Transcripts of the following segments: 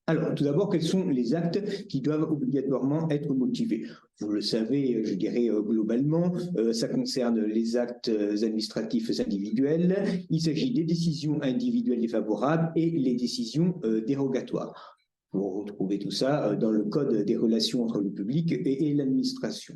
Alors, tout d'abord, quels sont les actes qui doivent obligatoirement être motivés? Vous le savez, je dirais globalement, ça concerne les actes administratifs individuels, il s'agit des décisions individuelles défavorables et les décisions dérogatoires. Vous retrouvez tout ça dans le Code des relations entre le public et l'administration.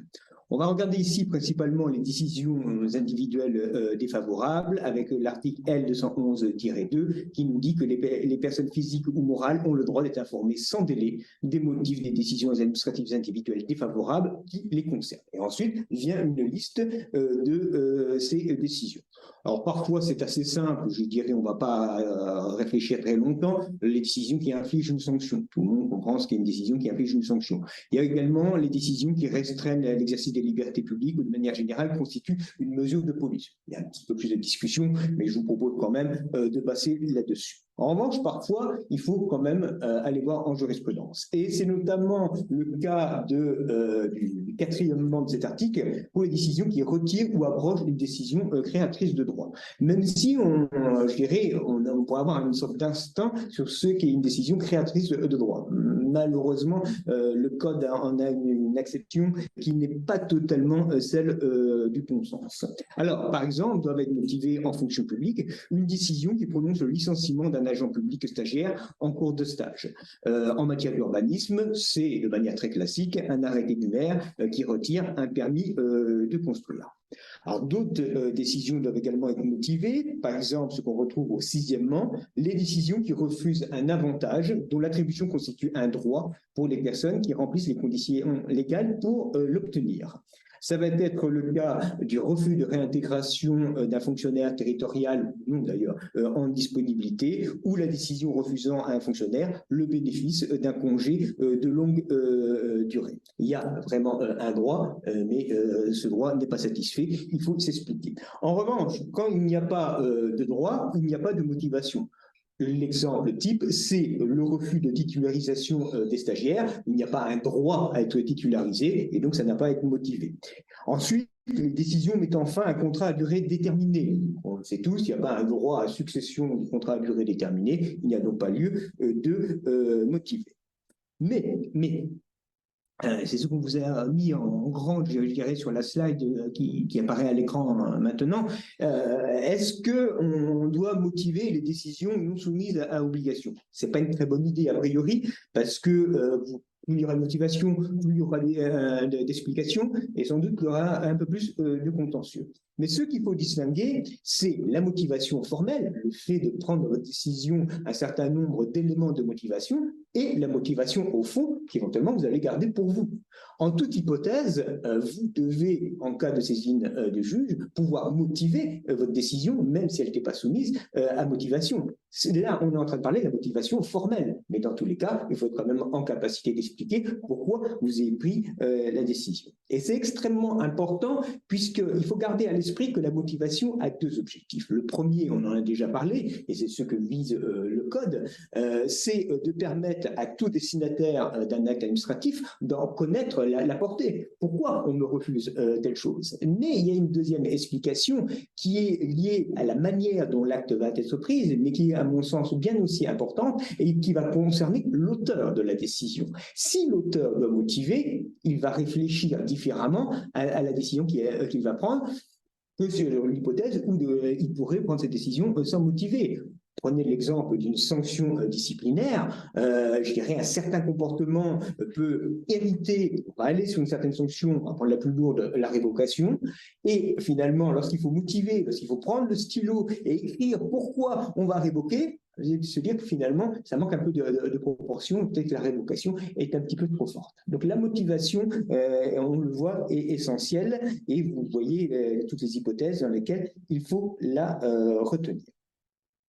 On va regarder ici principalement les décisions individuelles défavorables avec l'article L211-2 qui nous dit que les personnes physiques ou morales ont le droit d'être informées sans délai des motifs des décisions administratives individuelles défavorables qui les concernent. Et ensuite vient une liste de ces décisions. Alors parfois c'est assez simple, je dirais on ne va pas réfléchir très longtemps, les décisions qui infligent une sanction. Tout le monde comprend ce qu'est une décision qui inflige une sanction. Il y a également les décisions qui restreignent l'exercice des libertés publiques ou de manière générale constituent une mesure de police. Il y a un petit peu plus de discussion, mais je vous propose quand même de passer là-dessus. En revanche, parfois, il faut quand même aller voir en jurisprudence. Et c'est notamment le cas du quatrièmement de cet article pour les décisions qui retirent ou abrogent une décision créatrice de droit. Même si, je dirais, on pourrait avoir une sorte d'instinct sur ce qu'est une décision créatrice de droit. Malheureusement, le Code en a une exception qui n'est pas totalement celle du bon sens. Alors, par exemple, doivent être motivées en fonction publique une décision qui prononce le licenciement d'un agent public stagiaire en cours de stage. En matière d'urbanisme, c'est de manière très classique un arrêté du maire qui retire un permis de construire. Alors, d'autres décisions doivent également être motivées, par exemple ce qu'on retrouve au sixièmement, les décisions qui refusent un avantage dont l'attribution constitue un droit pour les personnes qui remplissent les conditions légales pour l'obtenir. Ça va être le cas du refus de réintégration d'un fonctionnaire territorial, non d'ailleurs, en disponibilité, ou la décision refusant à un fonctionnaire le bénéfice d'un congé de longue durée. Il y a vraiment un droit, mais ce droit n'est pas satisfait, il faut s'expliquer. En revanche, quand il n'y a pas de droit, il n'y a pas de motivation. L'exemple type, c'est le refus de titularisation des stagiaires. Il n'y a pas un droit à être titularisé et donc ça n'a pas à être motivé. Ensuite, les décisions mettant fin à un contrat à durée déterminée. On le sait tous, il n'y a pas un droit à succession du contrat à durée déterminée. Il n'y a donc pas lieu de motiver. Mais c'est ce qu'on vous a mis en grand, je dirais, sur la slide qui apparaît à l'écran maintenant. Est-ce qu'on doit motiver les décisions non soumises à obligation? Ce n'est pas une très bonne idée a priori, parce que plus il y aura de motivation, plus il y aura d'explications, et sans doute il y aura un peu plus de contentieux. Mais ce qu'il faut distinguer, c'est la motivation formelle, le fait de prendre votre décision, un certain nombre d'éléments de motivation, et la motivation au fond qu'éventuellement vous allez garder pour vous. En toute hypothèse, vous devez, en cas de saisine du juge, pouvoir motiver votre décision, même si elle n'était pas soumise à motivation. Là, on est en train de parler de la motivation formelle, mais dans tous les cas, il faut être quand même en capacité d'expliquer pourquoi vous avez pris la décision. Et c'est extrêmement important, puisqu'il faut garder à l'esprit que la motivation a deux objectifs. Le premier, on en a déjà parlé, et c'est ce que vise le Code, c'est de permettre à tout destinataire d'un acte administratif d'en connaître la portée. Pourquoi on me refuse telle chose? Mais il y a une deuxième explication qui est liée à la manière dont l'acte va être pris, mais qui est à mon sens bien aussi importante et qui va concerner l'auteur de la décision. Si l'auteur doit motiver, il va réfléchir différemment à la décision qu'il va prendre que sur l'hypothèse où il pourrait prendre cette décision sans motiver. Prenez l'exemple d'une sanction disciplinaire, je dirais un certain comportement peut hériter, on va aller sur une certaine sanction, on va prendre la plus lourde, la révocation, et finalement, lorsqu'il faut motiver, lorsqu'il faut prendre le stylo et écrire pourquoi on va révoquer, se dire que finalement, ça manque un peu de proportion, peut-être que la révocation est un petit peu trop forte. Donc la motivation, on le voit, est essentielle, et vous voyez toutes les hypothèses dans lesquelles il faut la retenir.